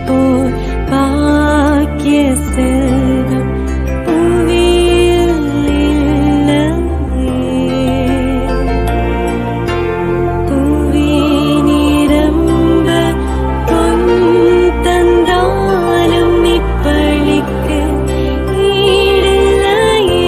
போல் பாக்கிய செல்வம் புவியில் இல்லையே. புவி நிரம்ப பொன் தந்தாலும் இப்பழிக்கு ஈடில்லையே.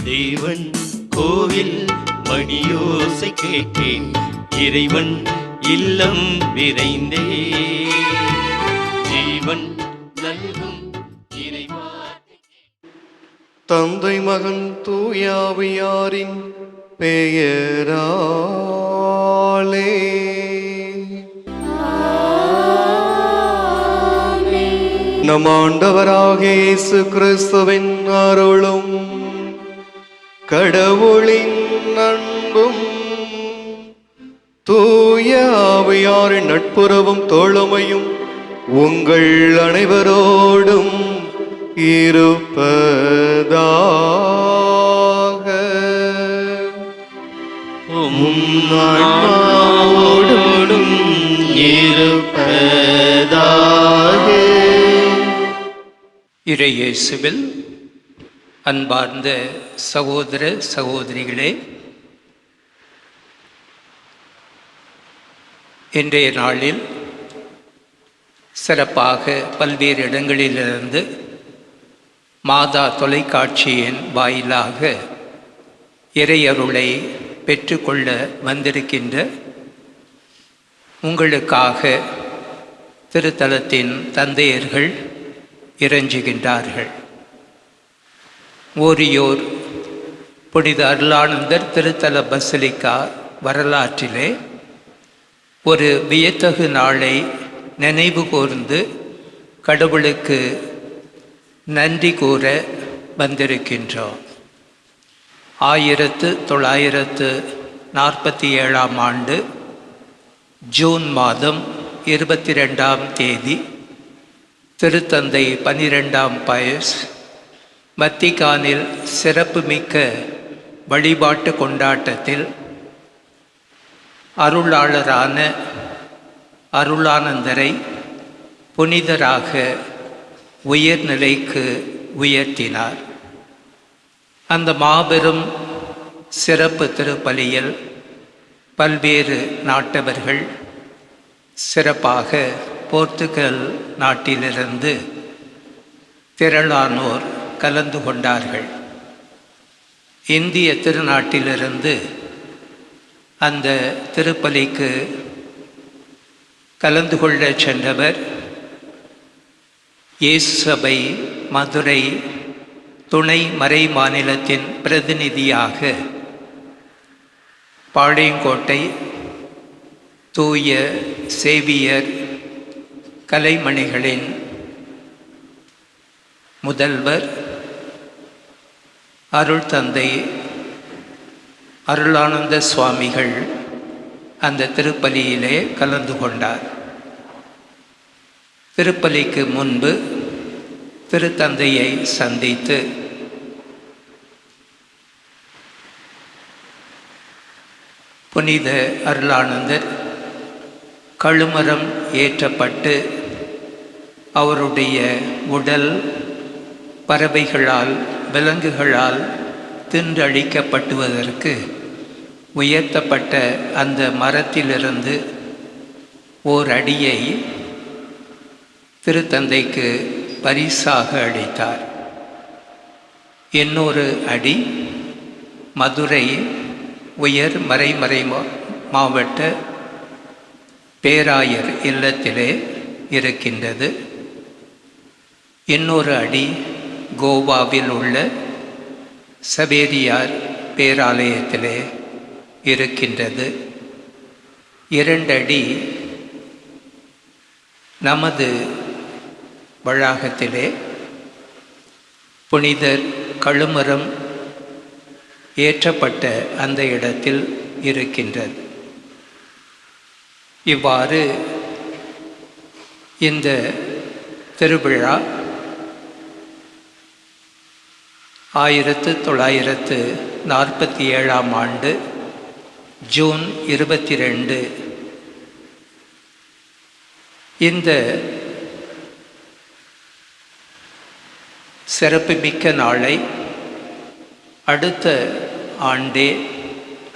தேவன் கோவில் மணியோசை கேட்டேன், இறைவன் இல்லம் விரைந்தே. ஜீவன் நல்கும் இறைவா. தந்தை மகன் தூயாவியாரின் பெயராலே நம் ஆண்டவராகிய இயேசு கிறிஸ்துவின் அருளும் கடவுளின் அன்பும் தூய ஆவியாரின் நட்புறவும் தோழமையும் உங்கள் அனைவரோடும் இருப்பதாக. ஆன்மாவோடும் இருப்பதாக. இறையேசுவில் அன்பார்ந்த சகோதர சகோதரிகளே, இன்றைய நாளில் சிறப்பாக பல்வேறு இடங்களிலிருந்து மாதா தொலைக்காட்சியின் வாயிலாக இறையருளை பெற்றுக்கொள்ள வந்திருக்கின்ற உங்களுக்காக திருத்தலத்தின் தந்தையர்கள் இறைஞ்சுகின்றார்கள். ஓரியோர் புனித அருளானந்தர் திருத்தல பசிலிக்கா வரலாற்றிலே ஒரு வியத்தகு நாளை நினைவு கூர்ந்து கடவுளுக்கு நன்றி கூற வந்திருக்கின்றோம். 1947 ஆண்டு ஜூன் மாதம் 22ஆம் தேதி திருத்தந்தை 12ஆம் பயஸ் வத்திக்கானில் சிறப்புமிக்க வழிபாட்டு கொண்டாட்டத்தில் அருளாளரான அருளானந்தரை புனிதராக உயர்நிலைக்கு உயர்த்தினார். அந்த மாபெரும் சிறப்பு திருப்பலியில் பல்வேறு நாட்டவர்கள், சிறப்பாக போர்த்துகல் நாட்டிலிருந்து திரளானோர் கலந்து கொண்டார்கள். இந்திய திருநாட்டிலிருந்து அந்த திருப்பலிக்கு கலந்து கொள்ள சென்றவர் இயேசு சபை மதுரை துணை மறை மாநிலத்தின் பிரதிநிதியாக பாளையங்கோட்டை தூய சேவியர் கலைமணிகளின் முதல்வர் அருள் தந்தை அருளானந்த சுவாமிகள் அந்த திருப்பலியிலே கலந்து கொண்டார். திருப்பலிக்கு முன்பு திருத்தந்தையை சந்தித்து புனித அருளானந்தர் கழுமரம் ஏற்றப்பட்டு அவருடைய உடல் பறவைகளால் விலங்குகளால் தின்றழிக்கப்பட்டுவதற்கு உயர்த்தப்பட்ட அந்த மரத்திலிருந்து ஓர் அடியை திருத்தந்தைக்கு பரிசாக அளித்தார். இன்னொரு அடி மதுரை உயர் மறைமறை மாவட்ட பேராயர் இல்லத்திலே இருக்கின்றது. இன்னொரு அடி கோவாவில் உள்ள சவேரியார் பேராலயத்திலே இருக்கின்றது. 2 அடி நமது வளாகத்திலே புனிதர் கழுமரம் ஏற்றப்பட்ட அந்த இடத்தில் இருக்கின்றது. இவ்வாறு இந்த திருவிழா 1947ஆம் ஆண்டு ஜூன் 22 இந்த சிறப்புமிக்க நாளை அடுத்த ஆண்டே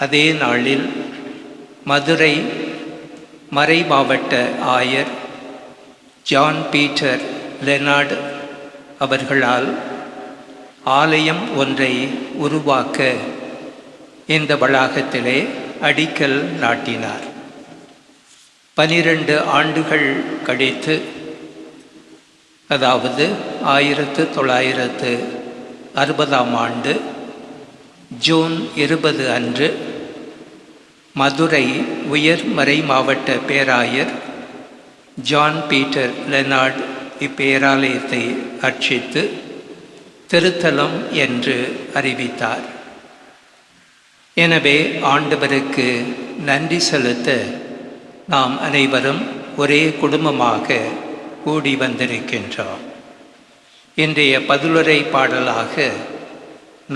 அதே நாளில் மதுரை மறை மாவட்ட ஆயர் ஜான் பீட்டர் லெனார்ட் அவர்களால் ஆலயம் ஒன்றை உருவாக்க இந்த வளாகத்திலே அடிக்கல் நாட்டினார். 12 ஆண்டுகள் கழித்து, அதாவது 1960ஆம் ஆண்டு ஜூன் 20 அன்று மதுரை உயர் மறை மாவட்ட பேராயர் ஜான் பீட்டர் லெனார்ட் இப்பேராலயத்தை அர்ச்சித்து திருத்தலம் என்று அறிவித்தார். எனவே ஆண்டவருக்கு நன்றி செலுத்த நாம் அனைவரும் ஒரே குடும்பமாக கூடி வந்திருக்கின்றோம். இன்றைய பதிலுரை பாடலாக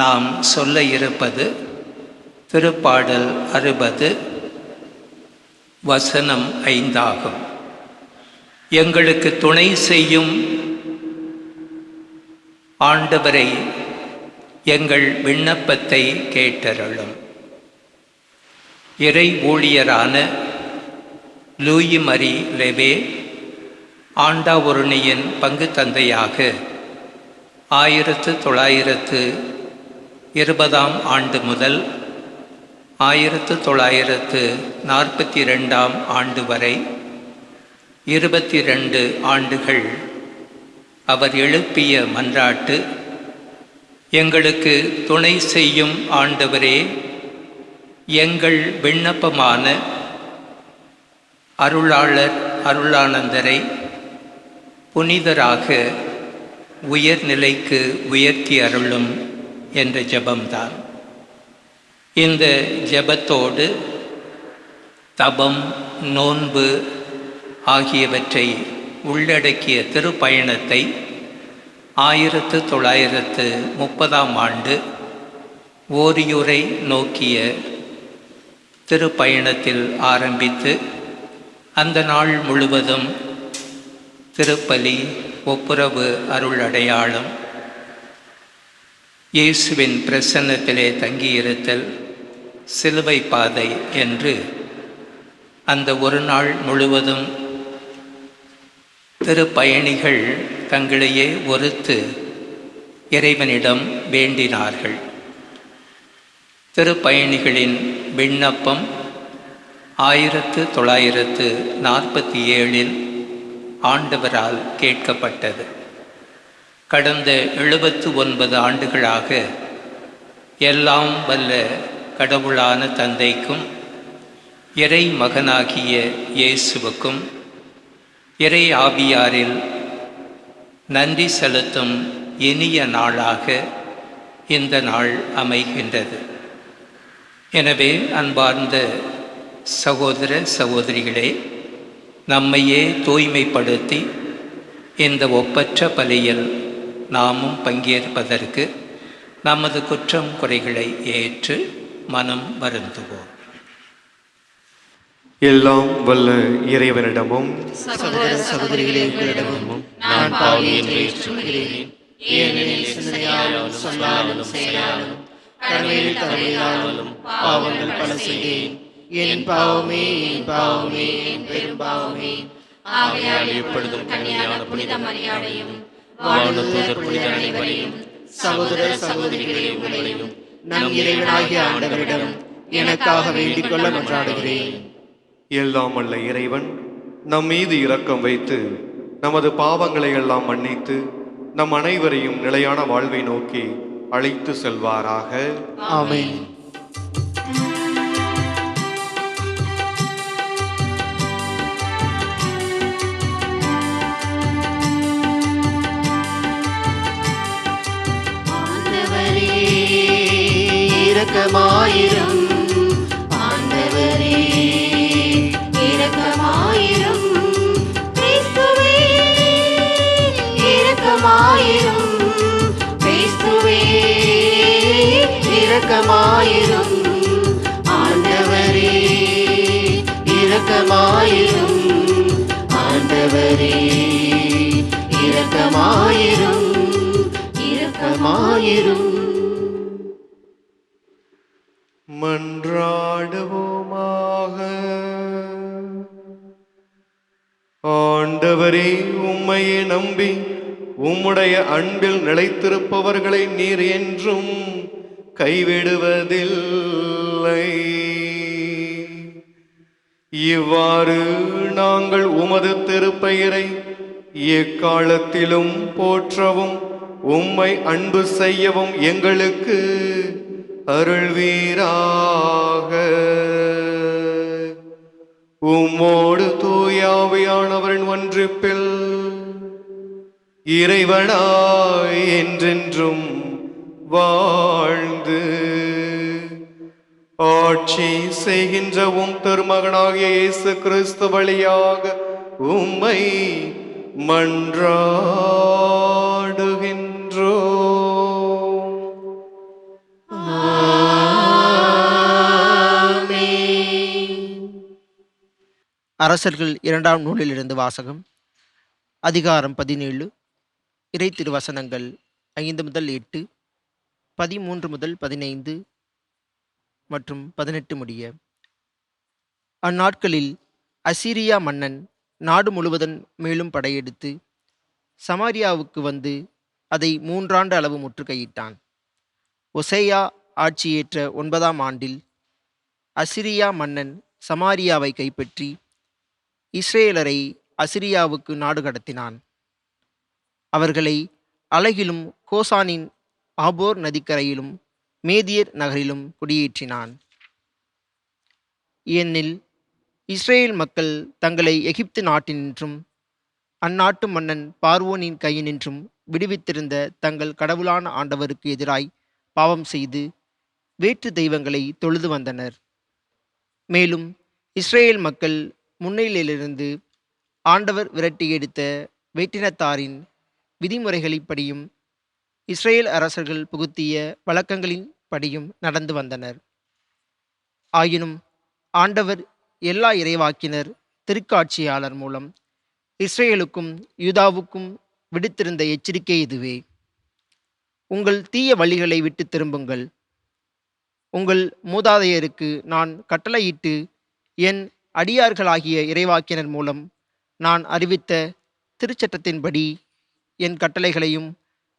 நாம் சொல்ல இருப்பது திருப்பாடல் 60 வசனம் 5 ஆகும். எங்களுக்கு துணை செய்யும் ஆண்டவரை எங்கள் விண்ணப்பத்தை கேட்டருளும். இறை ஊழியரான லூயி மரி லெவே ஆண்டாவொருணியின் பங்கு தந்தையாக 1920ஆம் ஆண்டு முதல் 1942ஆம் ஆண்டு வரை 22 ஆண்டுகள் அவர் எழுப்பிய மன்றாட்டு, எங்களுக்கு துணை செய்யும் ஆண்டவரே, எங்கள் விண்ணப்பமான அருளாளர் அருளானந்தரை புனிதராக உயர்நிலைக்கு உயர்த்தி அருளும் என்ற ஜெபம்தான். இந்த ஜெபத்தோடு தபம், நோன்பு ஆகியவற்றை உள்ளடக்கிய திருப்பயணத்தை 1930ஆம் ஆண்டு ஓரியுரை நோக்கிய திருப்பயணத்தில் ஆரம்பித்து அந்த நாள் முழுவதும் திருப்பலி, ஒப்புரவு, அருள் அடையாளம், இயேசுவின் பிரசன்னத்திலே தங்கியிருத்தல், சிலுவை பாதை என்று அந்த ஒரு நாள் முழுவதும் திருப்பயணிகள் தங்களையே ஒருத்து இறைவனிடம் வேண்டினார்கள். திருப்பயணிகளின் விண்ணப்பம் 1947 ஆண்டவரால் கேட்கப்பட்டது. கடந்த 79 ஆண்டுகளாக எல்லாம் வல்ல கடவுளான தந்தைக்கும் இறை மகனாகிய இயேசுவுக்கும் இறை ஆவியாரில் நன்றி செலுத்தும் இனிய நாளாக இந்த நாள் அமைகின்றது. எனவே அன்பார்ந்த சகோதர சகோதரிகளே, நம்மையே தூய்மைப்படுத்தி இந்த ஒப்பற்ற பலியில் நாமும் பங்கேற்பதற்கு நமது குற்றம் குறைகளை ஏற்று மனம் வருந்துவோம். எல்லாம் வல்ல இறைவனிடமும் சகோதர சகோதரிகளே, உங்களிடமும் நான் பாவி என்று ஏற்றுக்கொள்கிறேன். ஏனெனில் சிந்தனையாலும் சொல்லாலும் செயலாலும் கடமையில் தவறினாலும் பாவங்கள் பல செய்தேன். என் பாவமே, என் பாவமே, என் பெரும் பாவமே. ஆகையால் எப்பொழுதும் கன்னியான புனித மரியாதையும் வானதூதர் புனித அனைவரையும் சகோதர சகோதரிகளே, உங்களையும் நம் இறைவனாகிய ஆண்டவரிடம் எனக்காக வேண்டிக் கொள்ள மன்றாடுகிறேன். எல்லாம் வல்ல இறைவன் நம் மீது இரக்கம் வைத்து நமது பாவங்களை எல்லாம் மன்னித்து நம் அனைவரையும் நிலையான வாழ்வை நோக்கி அழைத்து செல்வாராக. ஆமென். ஆண்டவரே இரக்கமாயிரும். ஆண்டவரே இரக்கமாயிரும். கிறிஸ்துவே இரக்கமாயிரும். கிறிஸ்துவே இரக்கமாயிரும். ஆண்டவரே இரக்கமாயிரும். ஆண்டவரே இரக்கமாயிரும். இரக்கமாயிரும். மன்றாடுவோமாக. ஆண்டவரே, உம்மையே நம்பி உம்முடைய அன்பில் நிலைத்திருப்பவர்களை நீர் என்றும் கைவிடுவதில்லை. இவ்வாறு நாங்கள் உமது திருப்பெயரை எக்காலத்திலும் போற்றவும் உம்மை அன்பு செய்யவும் எங்களுக்கு அருள்வீராக. உம்மோடு தூயாவியானவரின் ஒன்றிப்பில் இறைவனாய் என்றென்றும் வாழ்ந்து ஆட்சி செய்கின்ற உம் திருமகனாகிய இயேசு கிறிஸ்து வழியாக உம்மை மன்றாடுகின்றோம். அரசர்கள் 2ஆம் நூலிலிருந்து வாசகம். அதிகாரம் 17. இறை திருவசனங்கள் 5 முதல் 8, 13 முதல் 15 மற்றும் 18 முடிய. அந்நாட்களில் அசீரியா மன்னன் நாடு முழுவதும் மேலும் படையெடுத்து சமாரியாவுக்கு வந்து அதை 3 ஆண்டு அளவு முற்றுகையிட்டான். ஒசேயா ஆட்சியேற்ற 9ஆம் ஆண்டில் அசிரியா மன்னன் சமாரியாவை கைப்பற்றி இஸ்ரேலரை அசிரியாவுக்கு நாடு கடத்தினான். அவர்களை அலகிலும் கோசானின் ஆபோர் நதிக்கரையிலும் மேதியர் நகரிலும் குடியேற்றினான். ஏனெனில் இஸ்ரேல் மக்கள் தங்களை எகிப்து நாட்டினின்றும் அந்நாட்டு மன்னன் பார்வோனின் கையினின்றும் விடுவித்திருந்த தங்கள் கடவுளான ஆண்டவருக்கு எதிராய் பாவம் செய்து வேற்று தெய்வங்களை தொழுது வந்தனர். மேலும் இஸ்ரேல் மக்கள் முன்னிலையிலிருந்து ஆண்டவர் விரட்டி எடுத்த வேற்றினத்தாரின் விதிமுறைகளின்படியும் இஸ்ரேல் அரசர்கள் புகுத்திய வழக்கங்களின் படியும் நடந்து வந்தனர். ஆயினும் ஆண்டவர் எல்லா இறைவாக்கினர் திருக்காட்சியாளர் மூலம் இஸ்ரேலுக்கும் யூதாவுக்கும் விடுத்திருந்த எச்சரிக்கை இதுவே: உங்கள் தீய வழிகளை விட்டு திரும்புங்கள். உங்கள் மூதாதையருக்கு நான் கட்டளையிட்டு என் அடியார்களாகிய இறைவாக்கினர் மூலம் நான் அறிவித்த திருச்சட்டத்தின்படி என் கட்டளைகளையும்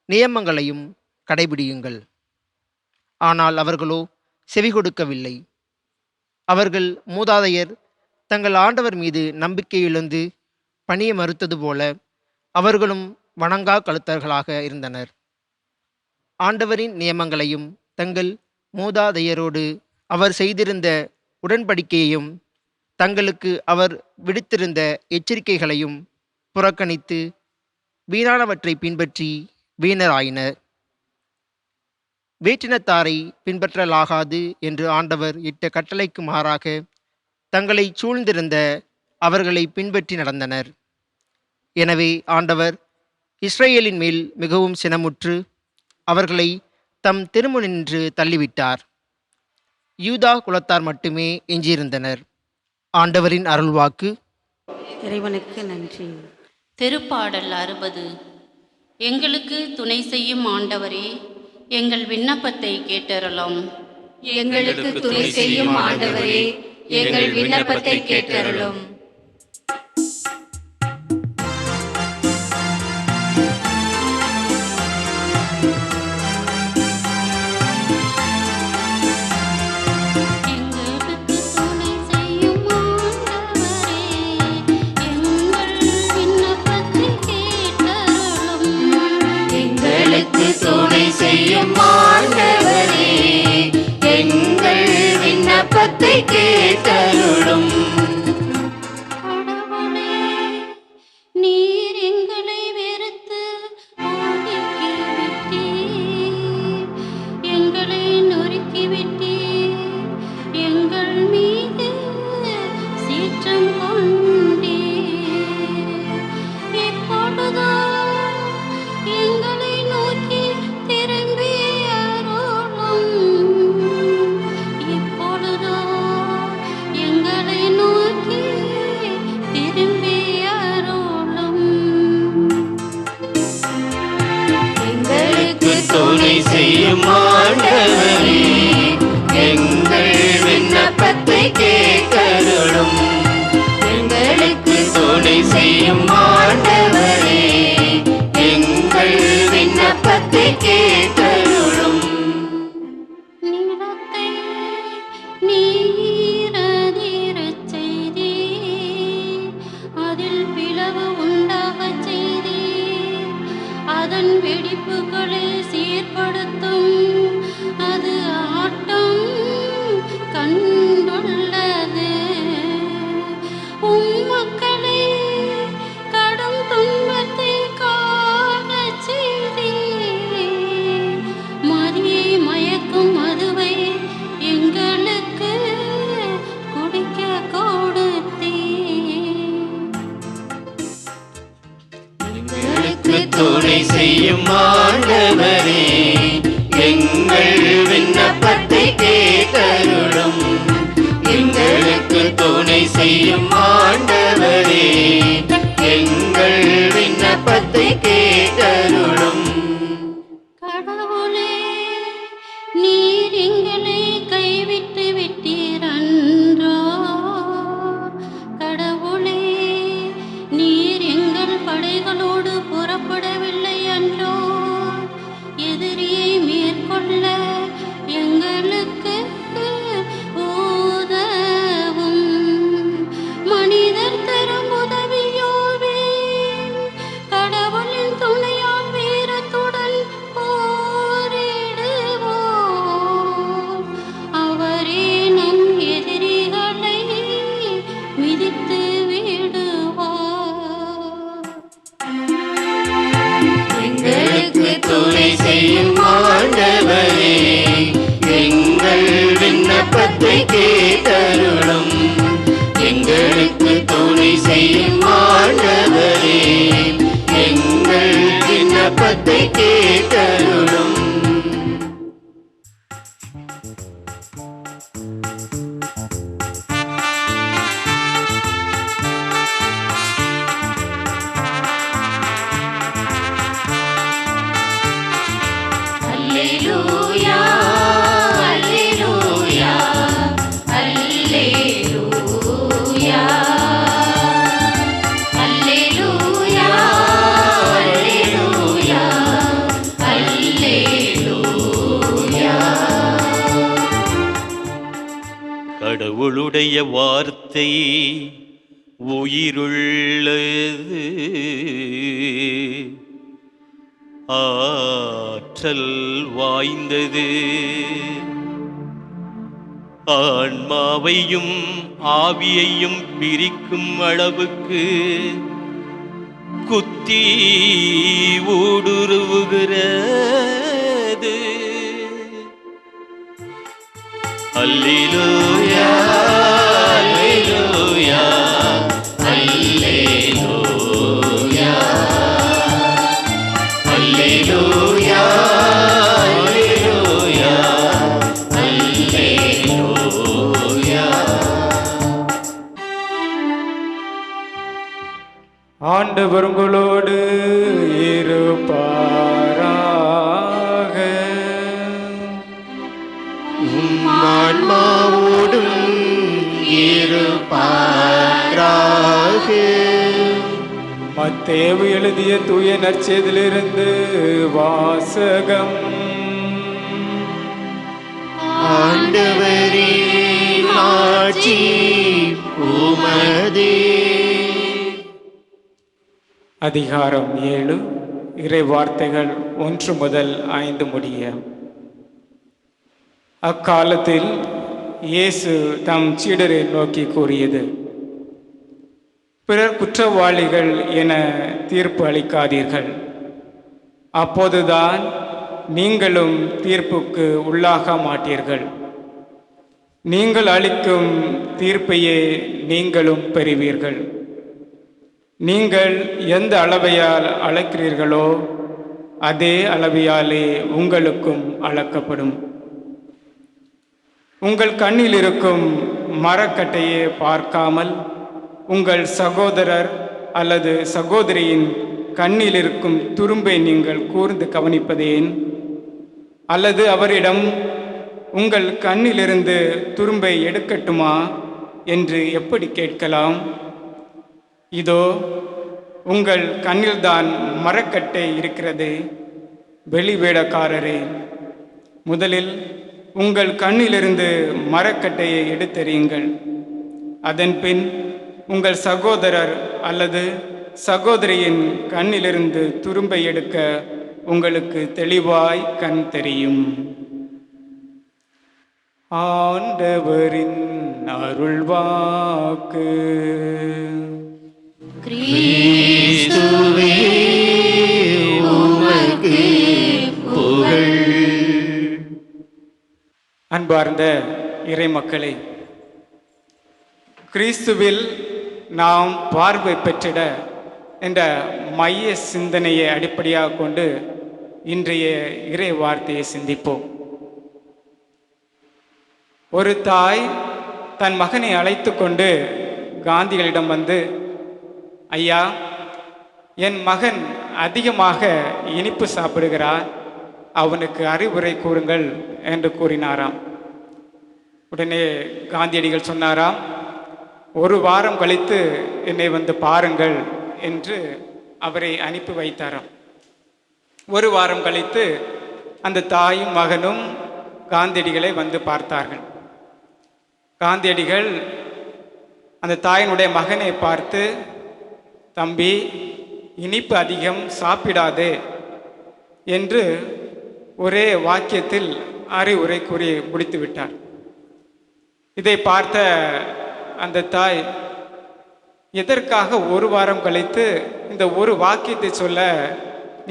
நியமங்களையும் கடைபிடியுங்கள். ஆனால் அவர்களோ செவி கொடுக்கவில்லை. அவர்கள் மூதாதையர் தங்கள் ஆண்டவர் மீது நம்பிக்கை இழந்து பணிய மறுத்தது போல அவர்களும் வணங்கா கழுத்தர்களாக இருந்தனர். ஆண்டவரின் நியமங்களையும் தங்கள் மூதாதையரோடு அவர் செய்திருந்த உடன்படிக்கையையும் தங்களுக்கு அவர் விடுத்திருந்த எச்சரிக்கைகளையும் புறக்கணித்து வீணானவற்றை பின்பற்றி வீணராயினர். வேற்றினத்தாரை பின்பற்றலாகாது என்று ஆண்டவர் இட்ட கட்டளைக்கு மாறாக தங்களை சூழ்ந்திருந்த அவர்களை பின்பற்றி நடந்தனர். எனவே ஆண்டவர் இஸ்ரேலின் மேல் மிகவும் சினமுற்று அவர்களை தம் திருமுனின்று தள்ளிவிட்டார். யூதா குலத்தார் மட்டுமே எஞ்சியிருந்தனர். ஆண்டவரின் அருள்வாக்கு. இறைவனுக்கு நன்றி. திருப்பாடல் 60. எங்களுக்கு துணை செய்யும் ஆண்டவரே, எங்கள் விண்ணப்பத்தை கேட்டருளும். எங்களுக்கு துணை செய்யும் ஆண்டவரே, எங்கள் விண்ணப்பத்தை கேட்டருளும். துணை செய்யும் ஆண்டவரே, எங்கள் விண்ணப்பத்தை கேட்டருளும். கடவுளே, நீர் எங்களை வெறுத்து ஒதுக்கி விட்டீர், எங்களை நொறுக்கி விட்டீர், எங்கள் மீது சீற்றம் கொண்டீர். இப்பொழுதோ எங்களை நோக்கி திரும்பி அருளும். இப்பொழுதோ எங்களை நோக்கி திரும்பி அருளும். எங்களுக்கு துணை செய்யும் ஆண்டவரே, எங்கள் விண்ணப்பத்தை கேட்டருளும். எங்களுக்கு துணை செய்யும் ஆண்டவரே, எங்கள் விண்ணப்பத்தை கேட்டருளும். நிலத்தை நீர் அதிரச் செய்தீர், அதில் பிளவு உண்டாகச் செய்தீர், அதன் வெடிப்புகளை சீர்படுத்தும். அது ஆட்டம் கண்டுள்ளது. மக்களை கடும் துன்பத்தை காணச் செய்தீர், மதியை மயக்கும் மதுவை எங்களுக்கு குடிக்க கொடுத்தீர். எங்களுக்கு துணை செய்யும் ஆண்டவரே, எங்கள் விண்ணப்பத்தை கேட்டருளும். எங்களுக்கு துணை செய்யும் ஆண்டவரே, எங்கள் விண்ணப்பத்தை கேட்டருளும். கடவுளே, நீர் எங்களை கைவிட்டு விட்டீர் அன்றோ. கடவுளே, நீர் எங்கள் படைகளோடு புறப்படவில்லை அன்றோ. எதிரியை மேற்கொள்ள எங்களுக்கு உதவும். மனிதர் தரும் உதவியோவே, கடவுளின் துணையால் வீரத்துடன் கடவுளுடைய வார்த்தை உயிருள்ளது, ஆற்றல் வாய்ந்தது, ஆன்மாவையும் ஆவியையும் பிரிக்கும் அளவுக்கு குத்தி ஊடுருவுகிறது. அல்லேலூயா, அல்லேலூயா, அல்லேலூயா, அல்லேலூயா, அல்லேலூயா, அல்லேலூயா. ஆண்டவர் உங்களோடு இருப்பாராக. ஆன்மாவோடும் இருப்பாராக. மத்தேவு எழுதிய தூய நற்செய்தியிலிருந்து வாசகம். ஆண்டவரே, மாட்சி உமதே. அதிகாரம் 7, இறை வார்த்தைகள் 1 முதல் 5 முடிய. அக்காலத்தில் இயேசு தம் சீடரை நோக்கி கூறியது: பிறர் குற்றவாளிகள் என தீர்ப்பு அளிக்காதீர்கள், அப்போதுதான் நீங்களும் தீர்ப்புக்கு உள்ளாக மாட்டீர்கள். நீங்கள் அளிக்கும் தீர்ப்பையே நீங்களும் பெறுவீர்கள். நீங்கள் எந்த அளவையால் அளக்கிறீர்களோ அதே அளவையாலே உங்களுக்கும் அளக்கப்படும். உங்கள் கண்ணில் இருக்கும் மரக்கட்டையை பார்க்காமல் உங்கள் சகோதரர் அல்லது சகோதரியின் கண்ணில் இருக்கும் துரும்பை நீங்கள் கூர்ந்து கவனிப்பதேன்? அல்லது அவரிடம் உங்கள் கண்ணிலிருந்து துரும்பை எடுக்கட்டுமா என்று எப்படி கேட்கலாம்? இதோ உங்கள் கண்ணில்தான் மரக்கட்டை இருக்கிறது. வெளிவேடக்காரரே, முதலில் உங்கள் கண்ணிலிருந்து மரக்கட்டையை எடுத்தெறியுங்கள். அதன்பின் உங்கள் சகோதரர் அல்லது சகோதரியின் கண்ணிலிருந்து துரும்பை எடுக்க உங்களுக்கு தெளிவாய் கண் தெரியும். ஆண்டவரின் அருள்வாக்கு. கிறிஸ்துவே, உமக்கு புகழ். அன்பார்ந்த இறை மக்களே, கிறிஸ்துவில் நாம் பார்வை பெற்றிட என்ற மைய சிந்தனையை அடிப்படையாக கொண்டு இன்றைய இறை வார்த்தையை சிந்திப்போம். ஒரு தாய் தன் மகனை அழைத்து கொண்டு காந்திகளிடம் வந்து, ஐயா, என் மகன் அதிகமாக இனிப்பு சாப்பிடுகிறார், அவனுக்கு அறிவுரை கூறுங்கள் என்று கூறினாராம். உடனே காந்தியடிகள் சொன்னாராம், 1 வாரம் கழித்து என்னை வந்து பாருங்கள் என்று அவரை அனுப்பி வைத்தாராம். 1 வாரம் கழித்து அந்த தாயும் மகனும் காந்தியடிகளை வந்து பார்த்தார்கள். காந்தியடிகள் அந்த தாயினுடைய மகனை பார்த்து, தம்பி, இனிப்பு அதிகம் சாப்பிடாதே என்று ஒரே வாக்கியத்தில் அறிவுரை கூறி முடித்து விட்டார். இதை பார்த்த அந்த தாய், எதற்காக 1 வாரம் கழித்து இந்த ஒரு வாக்கியத்தை சொல்ல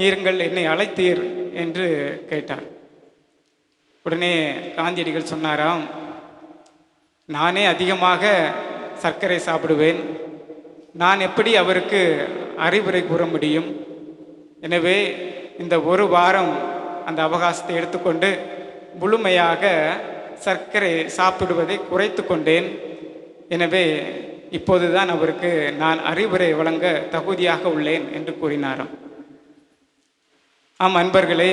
நீங்கள் என்னை அழைத்தீர் என்று கேட்டார். உடனே காந்தியடிகள் சொன்னாராம், நானே அதிகமாக சர்க்கரை சாப்பிடுவேன், நான் எப்படி அவருக்கு அறிவுரை கூற முடியும்? எனவே இந்த 1 வாரம் அந்த அவகாசத்தை எடுத்துக்கொண்டு முழுமையாக சர்க்கரை சாப்பிடுவதை குறைத்து கொண்டேன். எனவே இப்போதுதான் அவருக்கு நான் அறிவுரை வழங்க தகுதியாக உள்ளேன் என்று கூறினாராம். ஆம் அன்பர்களே,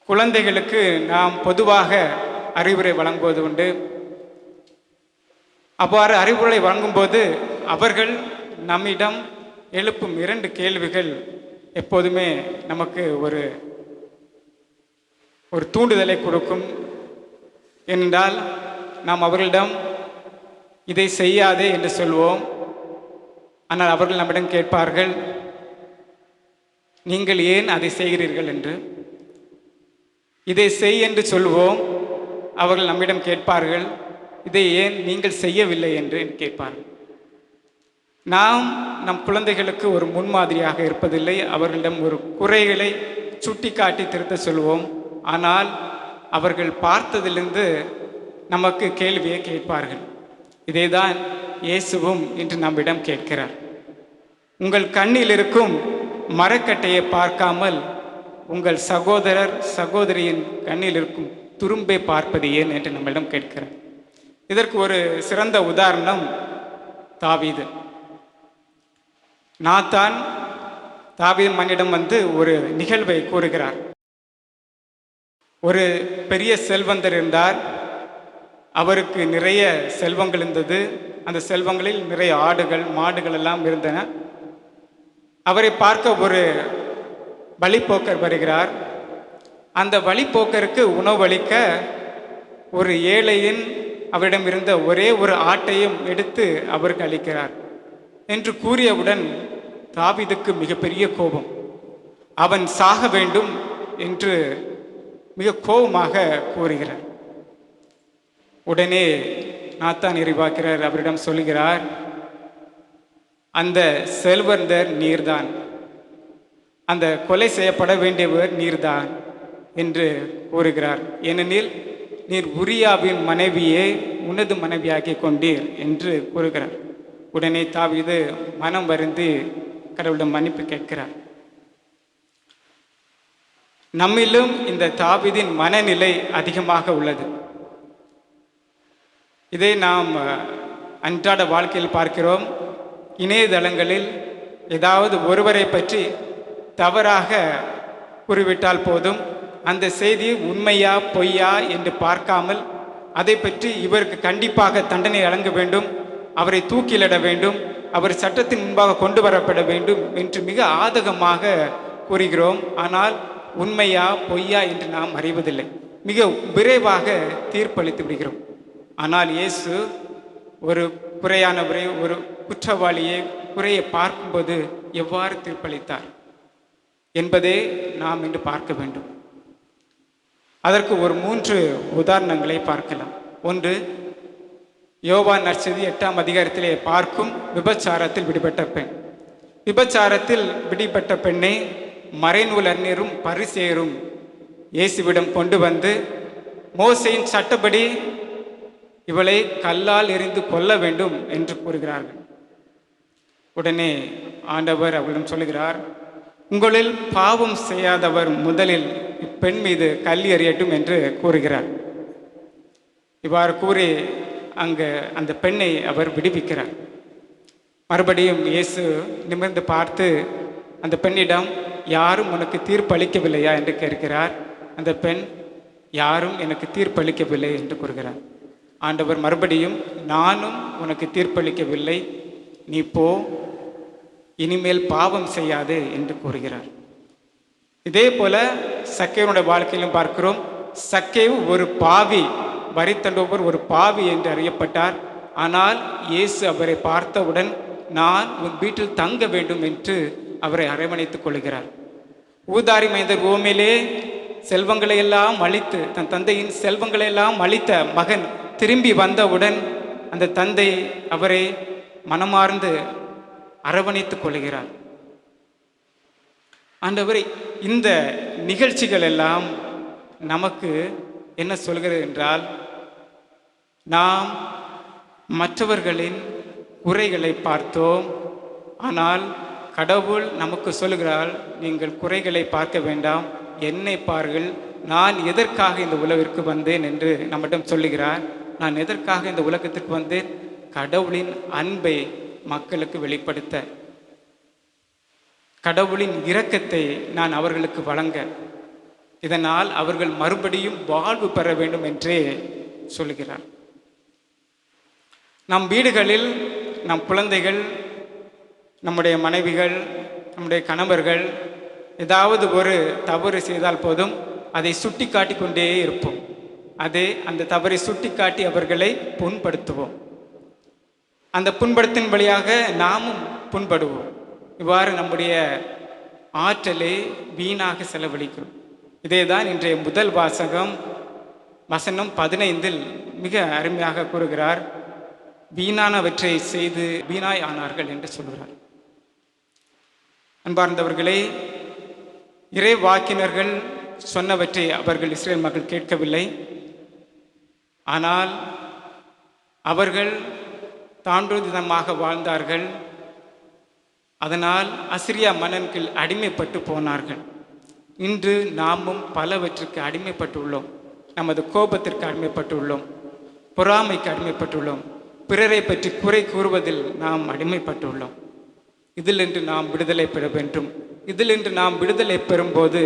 குழந்தைகளுக்கு நாம் பொதுவாக அறிவுரை வழங்குவது உண்டு. அவ்வாறு அறிவுரை வழங்கும்போது அவர்கள் நம்மிடம் எழுப்பும் 2 கேள்விகள் எப்போதுமே நமக்கு ஒரு தூண்டுதலை கொடுக்கும். ஏனென்றால் நாம் அவர்களிடம் இதை செய்யாதே என்று சொல்வோம். ஆனால் அவர்கள் நம்மிடம் கேட்பார்கள், நீங்கள் ஏன் அதை செய்கிறீர்கள் என்று. இதை செய் என்று சொல்வோம். அவர்கள் நம்மிடம் கேட்பார்கள், இதை ஏன் நீங்கள் செய்யவில்லை என்று கேட்பார்கள். நாம் நம் குழந்தைகளுக்கு ஒரு முன்மாதிரியாக இருப்பதில்லை. அவர்களிடம் ஒரு குறைகளை சுட்டி காட்டி திருத்த சொல்வோம். ஆனால் அவர்கள் பார்த்ததிலிருந்து நமக்கு கேள்வியை கேட்பார்கள். இதைதான் இயேசுவும் இன்று நம்மிடம் கேட்கிறார். உங்கள் கண்ணில் இருக்கும் மரக்கட்டையை பார்க்காமல் உங்கள் சகோதரர் சகோதரியின் கண்ணில் இருக்கும் துரும்பை பார்ப்பது ஏன் என்று நம்மிடம் கேட்கிறார். இதற்கு ஒரு சிறந்த உதாரணம் தாவீது. நாத்தான் தாவீது மன்னிடம் வந்து ஒரு நிகழ்வை கூறுகிறார். ஒரு பெரிய செல்வந்தர் இருந்தார். அவருக்கு நிறைய செல்வங்கள் இருந்தது. அந்த செல்வங்களில் நிறைய ஆடுகள் மாடுகள் எல்லாம் இருந்தன. அவரை பார்க்க ஒரு வழிப்போக்கர் வருகிறார். அந்த வழிப்போக்கருக்கு உணவளிக்க ஒரு ஏழையின் அவரிடம் இருந்த ஒரே ஒரு ஆட்டையும் எடுத்து அவருக்கு அளிக்கிறார் என்று கூறியவுடன் தாவீதுக்கு மிகப்பெரிய கோபம். அவன் சாக வேண்டும் என்று மிக கோபமாக கூறுகிறார். உடனே நாத்தான் இறைவாக்கிறார் அவரிடம் சொல்லுகிறார், அந்த செல்வந்தர் நீர்தான், அந்த கொலை செய்யப்பட வேண்டியவர் நீர்தான் என்று கூறுகிறார். ஏனெனில் நீர் உரியாவின் மனைவியை உனது மனைவியாக்கி கொண்டீர் என்று கூறுகிறார். உடனே தாவீது மனம் வருந்தி கடவுளிடம் மன்னிப்பு கேட்கிறார். நம்மிலும் இந்த தாவீதின் மனநிலை அதிகமாக உள்ளது. இதை நாம் அன்றாட வாழ்க்கையில் பார்க்கிறோம். இணையதளங்களில் ஏதாவது ஒருவரை பற்றி தவறாக கூறிவிட்டால் போதும், அந்த செய்தி உண்மையா பொய்யா என்று பார்க்காமல் அதை பற்றி இவருக்கு கண்டிப்பாக தண்டனை வழங்க வேண்டும், அவரை தூக்கிலிட வேண்டும், அவர் சட்டத்தின் முன்பாக கொண்டு வரப்பட வேண்டும் என்று மிக ஆதகமாக கூறுகிறோம். ஆனால் உண்மையா பொய்யா என்று நாம் அறிவதில்லை. மிக விரைவாக தீர்ப்பளித்து விடுகிறோம். ஆனால் இயேசு ஒரு குறையானவரை, ஒரு குற்றவாளியை குறையை பார்க்கும்போது எவ்வாறு தீர்ப்பளித்தார் என்பதை நாம் இன்று பார்க்க வேண்டும். அதற்கு ஒரு 3 உதாரணங்களை பார்க்கலாம். ஒன்று, யோவான் நற்செய்தி 8ஆம் அதிகாரத்திலே பார்க்கும் விபச்சாரத்தில் விடுபட்ட பெண். விபச்சாரத்தில் விடுபட்ட பெண்ணை மறைநூல் அறிஞரும் பரிசேயரும் இயேசுவிடம் கொண்டு வந்து மோசேயின் சட்டப்படி இவளை கல்லால் எறிந்து கொல்ல வேண்டும் என்று கூறுகிறார்கள். உடனே ஆண்டவர் அவளிடம் சொல்லுகிறார், உங்களில் பாவம் செய்யாதவர் முதலில் இப்பெண் மீது கல் எறியட்டும் என்று கூறுகிறார். இவ்வாறு கூறி அங்கு அந்த பெண்ணை அவர் விடுவிக்கிறார். மறுபடியும் இயேசு நிமிர்ந்து பார்த்து அந்த பெண்ணிடம், யாரும் உனக்கு தீர்ப்பு அளிக்கவில்லையா என்று கேட்கிறார். அந்த பெண், யாரும் எனக்கு தீர்ப்பு அளிக்கவில்லை என்று கூறுகிறார். ஆண்டவர் மறுபடியும், நானும் உனக்கு தீர்ப்பளிக்கவில்லை, நீ போ, இனிமேல் பாவம் செய்யாதே என்று கூறுகிறார். இதே போல சக்கேவனுடைய வாழ்க்கையிலும் பார்க்கிறோம். சக்கேவு ஒரு பாவி, வரி தண்டுபவர் ஒரு பாவி என்று அறியப்பட்டார். ஆனால் இயேசு அவரை பார்த்தவுடன், நான் உன் வீட்டில் தங்க வேண்டும் என்று அவரை அரவணைத்துக் கொள்கிறார். ஊதாரி மைந்தர் ஓமேலே செல்வங்களை எல்லாம் அழித்து, தன் தந்தையின் செல்வங்களை எல்லாம் அழித்த மகன் திரும்பி வந்தவுடன் அந்த தந்தை அவரை மனமார்ந்து அரவணைத்துக் கொள்கிறார். ஆண்டவரே, இந்த நிகழ்ச்சிகள் எல்லாம் நமக்கு என்ன சொல்கிறது என்றால், நாம் மற்றவர்களின் குறைகளை பார்த்தோம். ஆனால் கடவுள் நமக்கு சொல்கிறார், நீங்கள் குறைகளை பார்க்க வேண்டாம், என்னை பாருங்கள், நான் எதற்காக இந்த உலகிற்கு வந்தேன் என்று நம்மிடம் சொல்லுகிறார். நான் எதற்காக இந்த உலகத்திற்கு வந்தேன்? கடவுளின் அன்பை மக்களுக்கு வெளிப்படுத்த, கடவுளின் இரக்கத்தை நான் அவர்களுக்கு வழங்க, இதனால் அவர்கள் மறுபடியும் வாழ்வு பெற வேண்டும் என்றே சொல்கிறார். நம் வீடுகளில் நம் குழந்தைகள், நம்முடைய மனைவிகள், நம்முடைய கணவர்கள் ஏதாவது ஒரு தவறு செய்தால் போதும், அதை சுட்டி காட்டிக் கொண்டே இருப்போம். அந்த தவறை சுட்டிக்காட்டி அவர்களை புண்படுத்துவோம். அந்த புண்படுத்தின் வழியாக நாமும் புண்படுவோம். இவ்வாறு நம்முடைய ஆற்றலை வீணாக செலவழிக்கிறோம். இதே தான் இன்றைய முதல் வாசகம் வசனம் 15 மிக அருமையாக கூறுகிறார். வீணானவற்றை செய்து வீணாய் ஆனார்கள் என்று சொல்கிறார். அன்பார்ந்தவர்களே, இறை வாக்கினர்கள் சொன்னவற்றை அவர்கள் இஸ்ரேல் மக்கள் கேட்கவில்லை. ஆனால் அவர்கள் தாண்டோதிதமாக வாழ்ந்தார்கள். அதனால் அசிரியா மன்னனுக்கு அடிமைப்பட்டு போனார்கள். இன்று நாமும் பலவற்றுக்கு அடிமைப்பட்டுள்ளோம். நமது கோபத்திற்கு அடிமைப்பட்டுள்ளோம், பொறாமைக்கு அடிமைப்பட்டுள்ளோம், பிறரை பற்றி குறை கூறுவதில் நாம் அடிமைப்பட்டுள்ளோம். இதிலின்று நாம் விடுதலை பெற வேண்டும். இதிலின்று நாம் விடுதலை பெறும்போது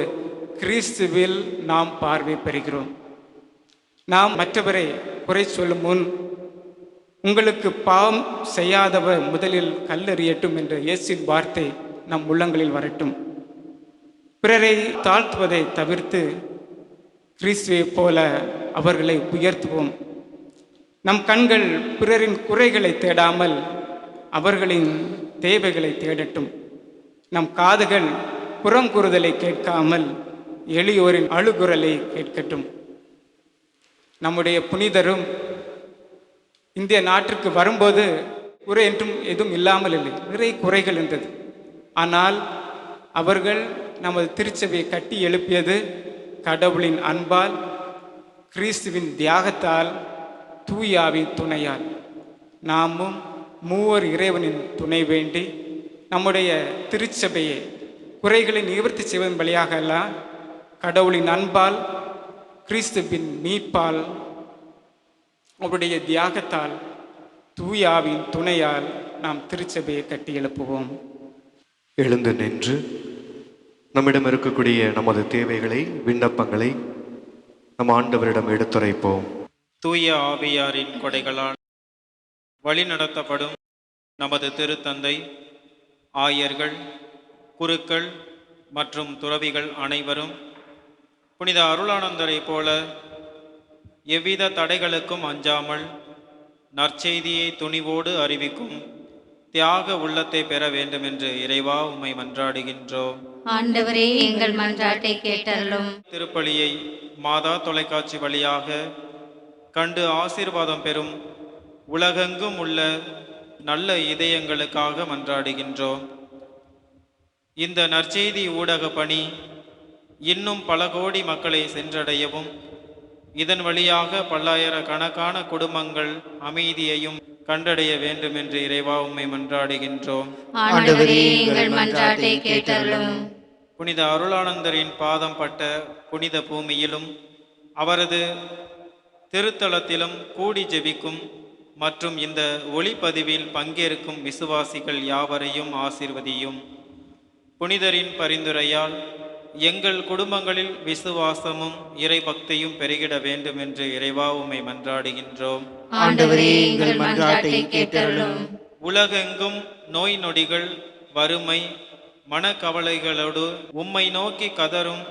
கிறிஸ்துவில் நாம் பார்வை பெறுகிறோம். நாம் மற்றவரை குறை சொல்லும் முன் உங்களுக்கு பாவம் செய்யாதவர் முதலில் கல்லெறியட்டும் என்ற இயேசுவின் வார்த்தை நம் உள்ளங்களில் வரட்டும். பிறரை தாழ்த்துவதை தவிர்த்து கிறிஸ்துவை போல அவர்களை உயர்த்துவோம். நம் கண்கள் பிறரின் குறைகளை தேடாமல் அவர்களின் தேவைகளை தேடட்டும். நம் காதுகள் புறங்குறுதலை கேட்காமல் எளியோரின் அழுகுரலை கேட்கட்டும். நம்முடைய புனிதரும் இந்திய நாட்டிற்கு வரும்போது குறை என்றும் எதுவும் இல்லாமல் இல்லை, நிறைய குறைகள் இருந்தது. ஆனால் அவர்கள் நமது திருச்சபையை கட்டி எழுப்பியது கடவுளின் அன்பால், கிறிஸ்துவின் தியாகத்தால், தூயாவின் துணையால். நாமும் மூவர் இறைவனின் துணை வேண்டி நம்முடைய திருச்சபையை குறைகளை நிவர்த்தி செய்வதன் வழியாக அல்ல, கடவுளின் அன்பால், கிறிஸ்துவின் மீட்பால், அவருடைய தியாகத்தால், தூயாவின் துணையால் நாம் திருச்சபையை கட்டி எழுப்புவோம். எழுந்து நின்று நம்மிடம் இருக்கக்கூடிய நமது தேவைகளை, விண்ணப்பங்களை நம் ஆண்டவரிடம் எடுத்துரைப்போம். தூய ஆவியாரின் கொடைகளால் வழிநடத்தப்படும் நமது திருத்தந்தை, ஆயர்கள், குருக்கள் மற்றும் துறவிகள் அனைவரும் புனித அருளானந்தரை போல எவ்வித தடைகளுக்கும் அஞ்சாமல் நற்செய்தியை துணிவோடு அறிவிக்கும் தியாக உள்ளத்தை பெற வேண்டும் என்று இறைவா உம்மை மன்றாடுகின்றோம். ஆண்டவரே, எங்கள் மன்றாட்டை கேட்டருளும். திருப்பலியை மாதா தொலைக்காட்சி வழியாக கண்டு ஆசீர்வாதம் பெறும் உலகெங்கும் உள்ள நல்ல இதயங்களுக்காக மன்றாடுகின்றோம். இந்த நற்செய்தி ஊடக பணி இன்னும் பல கோடி மக்களை சென்றடையவும், இதன் வழியாக பல்லாயிரக்கணக்கான குடும்பங்கள் அமைதியையும் கண்டடைய வேண்டும் என்று இறைவா உம்மை மன்றாடுகின்றோம். ஆண்டவரே, எங்கள் மன்றாட்டை கேட்டருளும். புனித அருளானந்தரின் பாதம் பட்ட புனித பூமியிலும் அவரது திருத்தலத்திலும் கூடி ஜெபிக்கும் மற்றும் இந்த ஒளிப்பதிவில் பங்கேற்கும் விசுவாசிகள் யாவரையும் ஆசீர்வதியும். புனிதரின் பரிந்துரையால் எங்கள் குடும்பங்களில் விசுவாசமும் இறைபக்தியும் பெருகிட வேண்டும் என்று இறைவா உம்மை மன்றாடுகின்றோம். ஆண்டவரே, எங்கள் மன்றாட்டை கேட்டருளும். உலகெங்கும் நோய் நொடிகள், வறுமை, மனக்கவலைகளோடு உம்மை நோக்கி கதரும்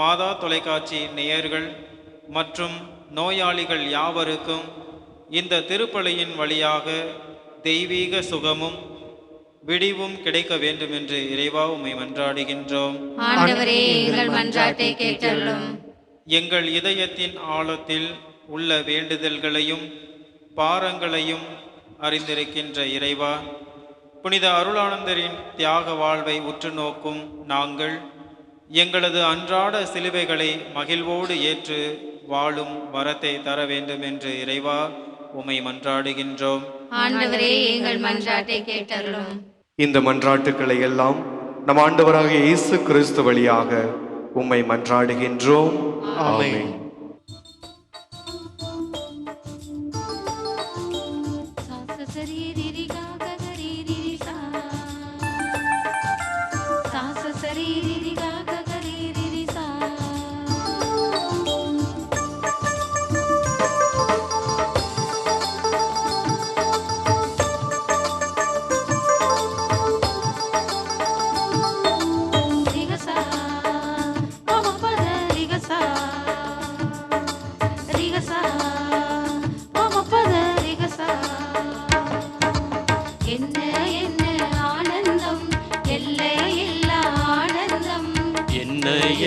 மாதா தொலைக்காட்சி நேயர்கள் மற்றும் நோயாளிகள் யாவருக்கும் இந்த திருப்பலியின் வழியாக தெய்வீக சுகமும் விடிவும் கிடைக்க வேண்டும் என்று இறைவா உம்மை மன்றாடுகின்றோம். ஆண்டவரே, எங்கள் மன்றாட்டை கேட்டருளும். எங்கள் இதயத்தின் ஆழத்தில் உள்ள வேண்டுதல்களையும் பாரங்களையும் அறிந்திருக்கின்ற இறைவா, புனித அருளானந்தரின் தியாக வாழ்வை உற்று நோக்கும் நாங்கள் எங்களது அன்றாட சிலுவைகளை மகிழ்வோடு ஏற்று வாழும் வரத்தை தர வேண்டும் என்று இறைவா உம்மை மன்றாடுகின்றோம். ஆண்டவரே, எங்கள் மன்றாட்டை கேட்டருளும். இந்த மன்றாட்டுக்களை எல்லாம் நம் ஆண்டவராகிய இயேசு கிறிஸ்து வழியாக உம்மை மன்றாடுகின்றோம். ஆமென். ரிகசா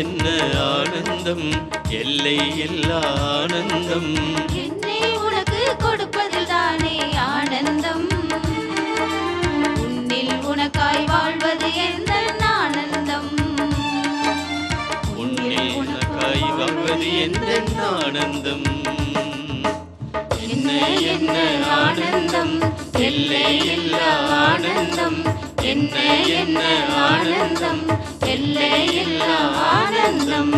என்ன ஆனந்தம், எல்லை இல்லா ஆனந்தம். என்னை உனக்கு கொடுப்பதில் தானே ஆனந்தம். உன்னில் உனக்காய் வாழ்வது எந்த ஆனந்தம். உன்னில் உனக்காய் வாழ்வது எந்த ஆனந்தம். என்ன என்ன ஆனந்தம், எல்லை இல்லா ஆனந்தம். என்ன என்ன ஆனந்தம், எல்லை இல்லா ஆனந்தம்.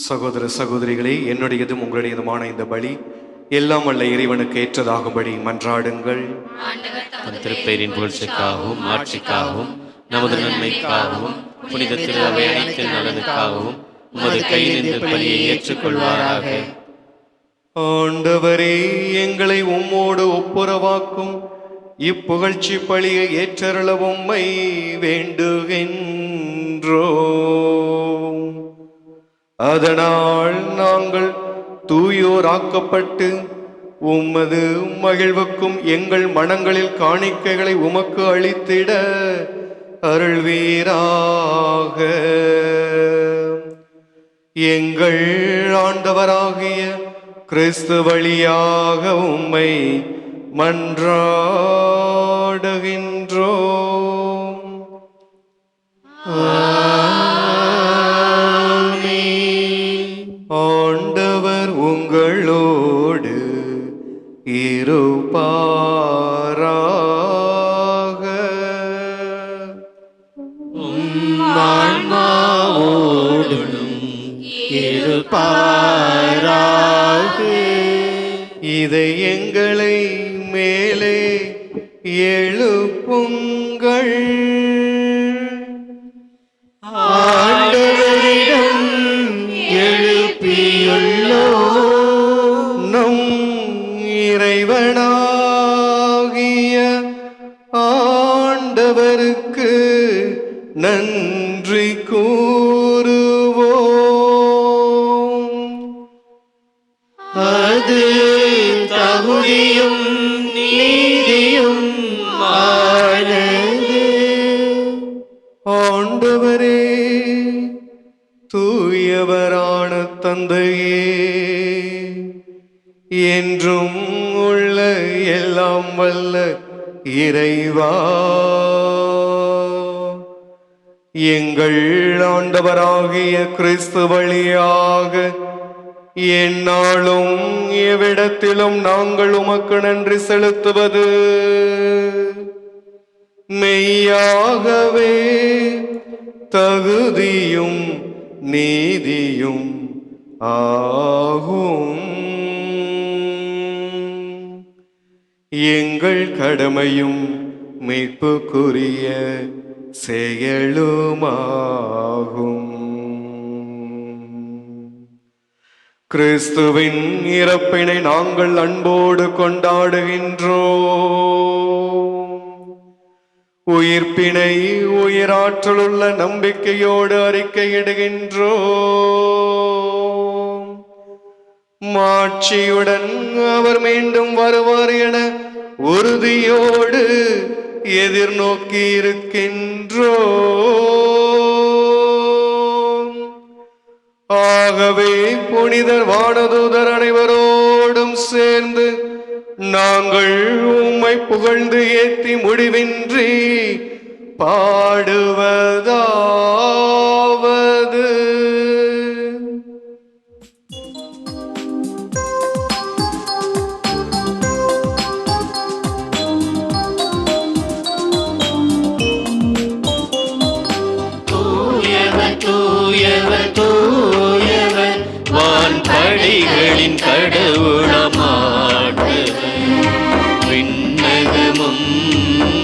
சகோதர சகோதரிகளே, என்னுடையதும் உங்களுடையதுமான இந்த பலி எல்லாம் வல்ல இறைவனுக்கு ஏற்றதாகும்படி மன்றாடுங்கள். திருப்பெயரின் புகழ்ச்சிக்காகவும் ஆட்சிக்காகவும் நமது நன்மைக்காகவும் புனித திரு அவை அனைத்து நலனுக்காகவும் உமது கையிலிருந்து பலியை ஏற்றுக்கொள்வாராக. ஆண்டவரே, எங்களை உம்மோடு ஒப்புரவாக்கும் இப்புகழ்ச்சி பலியை ஏற்றருள உம்மை வேண்டுகின்றோம். அதனால் நாங்கள் தூயோராக்கப்பட்டு உமது மகிழ்வுக்கும் எங்கள் மனங்களில் காணிக்கைகளை உமக்கு அளித்திட அருள்வீராக. எங்கள் ஆண்டவராகிய கிறிஸ்து வழியாக உம்மை மன்றாடுகின்றோம். ஆண்டவர் உங்களோடு இருப்பாராக. ஆன்மாவோடும் இருப்பாராக. இதை எங்களை மேலே எழுப்புங்கள். ஆண்டவரிடம் எழுப்பியுள்ளோம். நம் இறைவனாகிய ஆண்டவருக்கு நன்றி கூறுவோம். அது தகுதியும் நீதியும் ஆனது. ஆண்டவரே, தூயவரான தந்தையே, என்றும் உள்ள எல்லாம் வல்ல இறைவா, எங்கள் ஆண்டவராகிய கிறிஸ்து வழியாக எந்நாளும் எவ்விடத்திலும் நாங்கள் உமக்கு நன்றி செலுத்துவது மெய்யாகவே தகுதியும் நீதியும் ஆகும். எங்கள் கடமையும் மீட்புக்குரிய செயலுமாகும். கிறிஸ்துவின் இறப்பினை நாங்கள் அன்போடு கொண்டாடுகின்றோம். உயிர்ப்பினை உயிராற்றலுள்ள நம்பிக்கையோடு அறிக்கையிடுகின்றோம். மாட்சியுடன் அவர் மீண்டும் வருவார் என உறுதியோடு எதிர்நோக்கி இருக்கின்றோம். ஆகவே புனிதர் வானதூதர் அனைவரோடும் சேர்ந்து நாங்கள் உம்மை புகழ்ந்து ஏத்தி முடிவின்றி பாடுவதாவது: தூயவர் தூயவர் தூயவர் வான்படைகளின் கடவுளமாண்டவர். விண்ணகமும்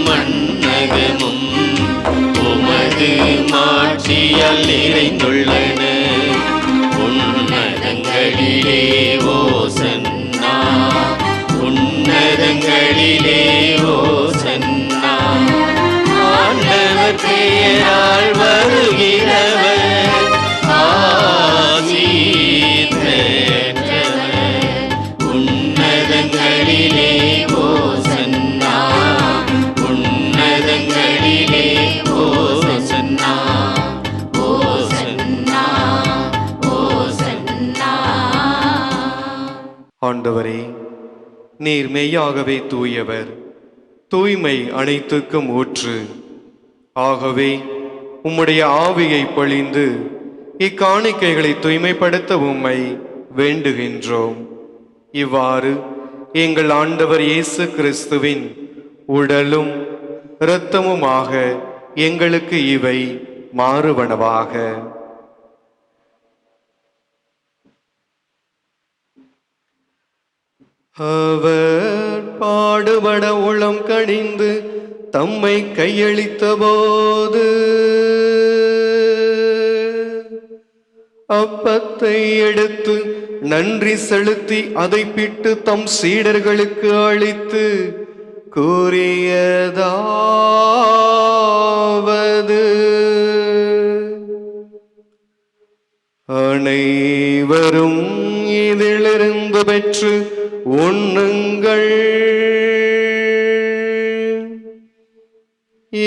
மண்ணகமும் உமது மாட்சியால் நிறைந்துள்ளன. உன்னதங்களிலே ஓசன்னா, உன்னதங்களிலே ஓசன்னா. ஆண்டவர் பெயரால் வருகிறவர் ஆசீர் பெற்றவர். உன்னதங்களிலே ஓசன்னா, உன்னதங்களிலே ஓசன்னா, ஓசன்னா. நீர் மெய்யாகவே தூயவர், தூய்மை அனைத்துக்கும் ஊற்று. ஆகவே உம்முடைய ஆவியை பொழிந்து இக்காணிக்கைகளை தூய்மைப்படுத்த உம்மை வேண்டுகின்றோம். இவ்வாறு எங்கள் ஆண்டவர் இயேசு கிறிஸ்துவின் உடலும் இரத்தமுமாக எங்களுக்கு இவை மாறுவனவாக. அவர் பாடுபட உளம் கனிந்து தம்மை கையளித்த போது அப்பத்தை எடுத்து நன்றி செலுத்தி அதை பிட்டு தம் சீடர்களுக்கு அளித்து கூறியதாவது, அனைவரும் இதிலிருந்து பெற்று உண்ணுங்கள்,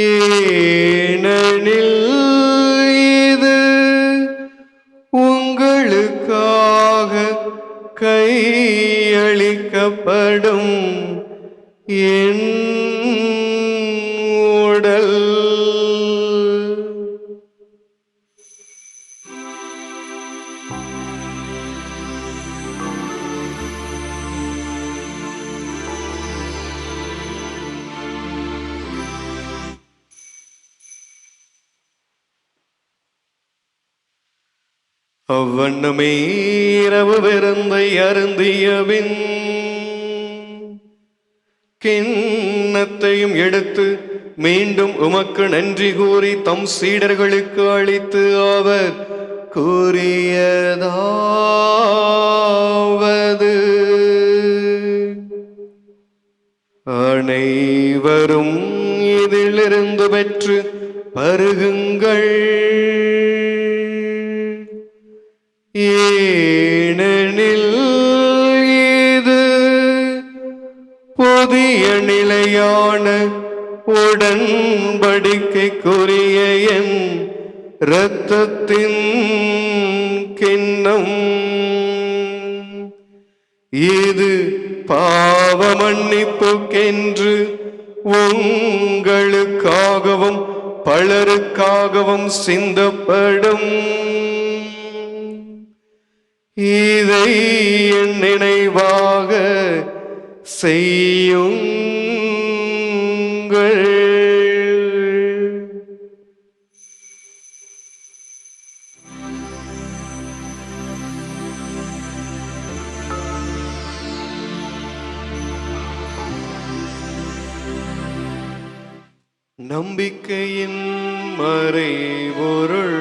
ஏனெனில் இது உங்களுக்காக கையளிக்கப்படும் என் உடல். அவ்வண்ணமே இரவு விருந்தை அருந்தியபின் கிண்ணத்தையும் எடுத்து மீண்டும் உமக்கு நன்றி கூறி தம் சீடர்களுக்கு அளித்து அவர் கூறியதாவது, அனைவரும் இதிலிருந்து பெற்று பருகுங்கள், ஏனெனில் இது புதிய நிலையான உடன்படிக்கைக்குரிய என் இரத்தத்தின் கிண்ணம். இது பாவ மன்னிப்புக்கென்று உங்களுக்காகவும் பலருக்காகவும் சிந்தப்படும். இதை என் நினைவாக செய்யுங்கள். நம்பிக்கையின் மறைபொருள்,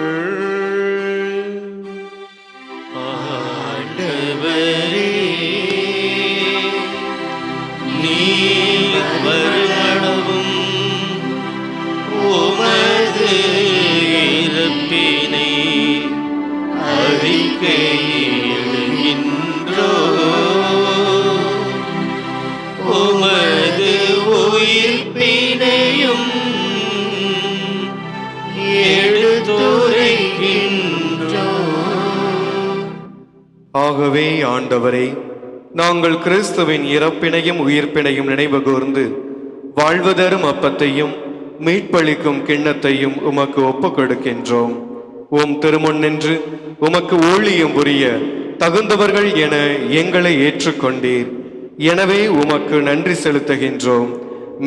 ஆண்டவரே, நீர் வருமளவும் உமது இறப்பினை அறிக்கையிடுகின்றோம், உமது உயிர்ப்பினையும் எடுத்துரைக்கின்றோம். ஆகவே ஆண்டவரே, நாங்கள் கிறிஸ்துவின் இறப்பினையும் உயிர்ப்பினையும் நினைவு கூர்ந்து வாழ்வதரும் அப்பத்தையும் மீட்பளிக்கும் கிண்ணத்தையும் உமக்கு ஒப்புக் கொடுக்கின்றோம். உம் திருமுன் நின்று உமக்கு ஊழியம் புரிய தகுந்தவர்கள் என எங்களை ஏற்றுக்கொண்டீர். எனவே உமக்கு நன்றி செலுத்துகின்றோம்.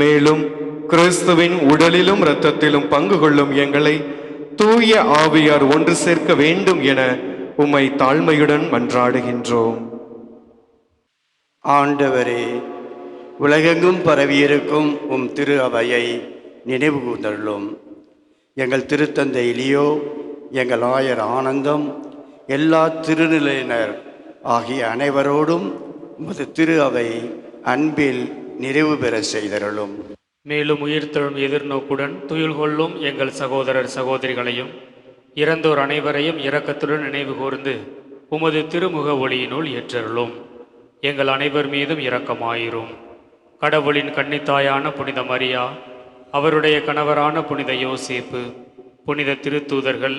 மேலும் கிறிஸ்துவின் உடலிலும் இரத்தத்திலும் பங்கு கொள்ளும் எங்களை தூய ஆவியார் ஒன்று சேர்க்க வேண்டும் என உம்மை தாழ்மையுடன் மன்றாடுகின்றோம். ஆண்டவரே, உலகெங்கும் பரவியிருக்கும் உம் திரு அவையை நினைவு கூர்ந்தருளும். எங்கள் திருத்தந்தை லியோ, எங்கள் ஆயர் ஆனந்தம், எல்லா திருநிலையினர் ஆகிய அனைவரோடும் உமது திரு அவை அன்பில் நிறைவு பெற செய்தருளும். மேலும் உயிர்த்தெழும் எதிர்நோக்குடன் துயில் கொள்ளும் எங்கள் சகோதரர் சகோதரிகளையும் இறந்தோர் அனைவரையும் இரக்கத்துடன் நினைவு கூர்ந்து உமது திருமுக ஒளியினுள் ஏற்றருளும். எங்கள் அனைவர் மீதும் இரக்கமாயிரும். கடவுளின் கன்னித்தாயான புனித மரியா, அவருடைய கணவரான புனித யோசேப்பு, புனித திருத்தூதர்கள்,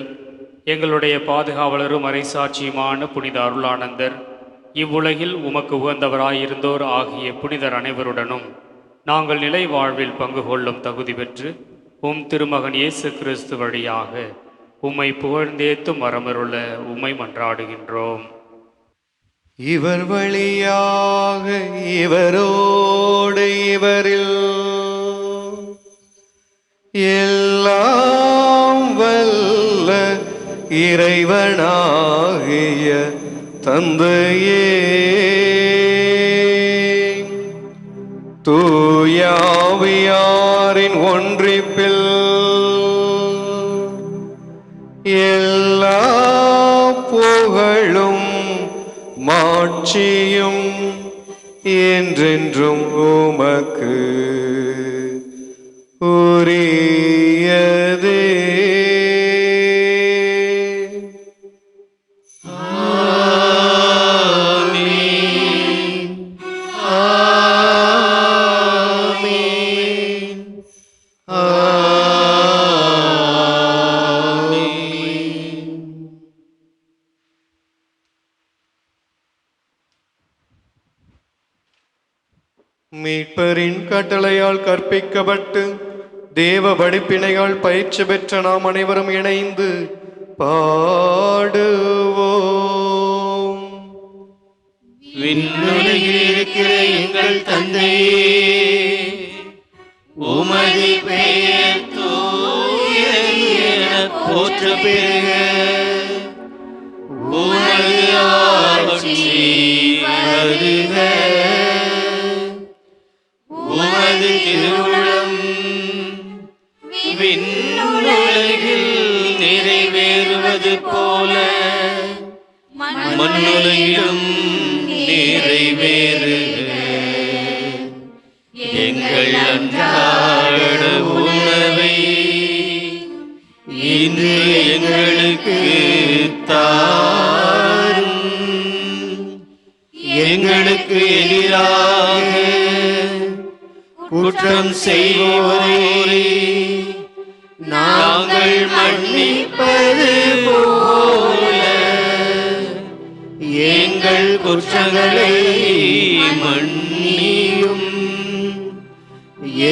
எங்களுடைய பாதுகாவலரும் அரைசாட்சியுமான புனித அருளானந்தர், இவ்வுலகில் உமக்கு உகந்தவராயிருந்தோர் ஆகிய புனிதர் அனைவருடனும் நாங்கள் நிலை வாழ்வில் பங்கு கொள்ளும் தகுதி பெற்று திருமகன் இயேசு கிறிஸ்து வழியாக உம்மை புகழ்ந்தேத்தும் வரமருள உம்மை மன்றாடுகின்றோம். இவர் வழியாக இவரோடு இவரில் எல்லாம் வல்ல இறைவனாகிய தந்தையே, தூயாவியாரின் ஒன்றிப்பில் எல்லா புகழும் மாட்சியும் என்றென்றும் உமக்கு உரியதே. மீட்பரின் கட்டளையால் கற்பிக்கப்பட்டு தேவ வடிப்பினையால் பயிற்சி பெற்ற நாம் அனைவரும் இணைந்து பாடுவோம். விண்ணுலகில் இருக்கிற எங்கள் தந்தையே, உமது பெயர் தூயது எனப் போற்ற பெறுக. உமது ஆட்சி வருக. உமது திருவுளம் விண்ணுலகில் நிறைவேறுவது போல மண்ணுலகிலும் நிறைவேறுக. எங்கள் அன்றாட உணவை இன்று எங்களுக்கு தாரும். எங்களுக்கு எதிராக குற்றம் செய்வோரை நாங்கள் மன்னிப்பது போல எங்கள் குற்றங்களை மன்னியும்.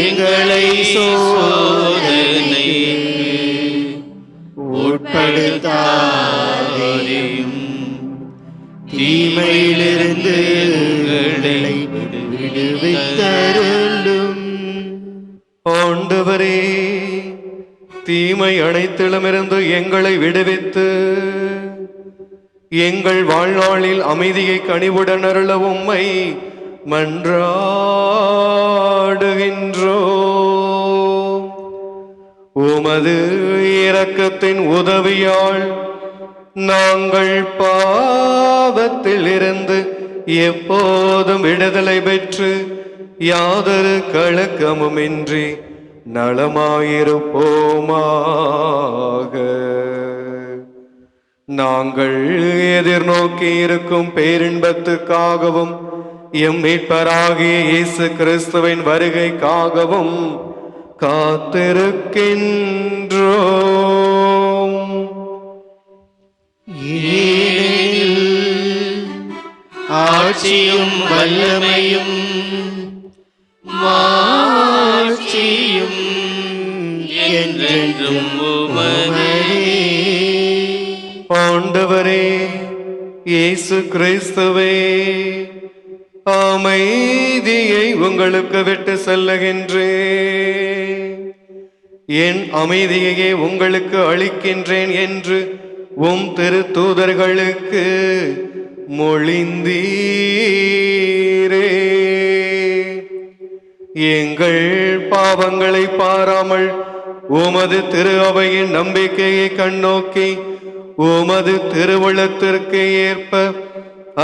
எங்களை சோதனைக்கு உட்படுத்தாதேயும், தீமையிலிருந்து எங்களை விடுவித்தருளும். ஆண்டவரே, தீமை அனைத்திலுமிருந்து எங்களை விடுவித்து எங்கள் வாழ்நாளில் அமைதியை கனிவுடன் அருள உம்மை மன்றாடுகின்றோம். உமது இரக்கத்தின் உதவியால் நாங்கள் பாவத்தில் இருந்து எப்போதும் விடுதலை பெற்று யாதொரு கலக்கமுமின்றி நலமாயிருப்போமாக. நாங்கள் எதிர்நோக்கி இருக்கும் பேரின்பத்துக்காகவும் எம் மீட்பராகிய இயேசு கிறிஸ்துவின் வருகைக்காகவும் காத்திருக்கின்றோம். ஆட்சியும் வல்லமையும் மாட்சியும் என்றென்றும் உமதே. ஆண்டவரே இயேசு கிறிஸ்துவே, அமைதியை உங்களுக்கு விட்டு செல்லுகின்றேன், என் அமைதியையே உங்களுக்கு அளிக்கின்றேன் என்று உம் திருத்தூதர்களுக்கு மொழிந்தீரே. எங்கள் பாவங்களை பாராமல் உமது திரு அவையின் நம்பிக்கையை கண்ணோக்கி உமது திருவுளத்திற்கு ஏற்ப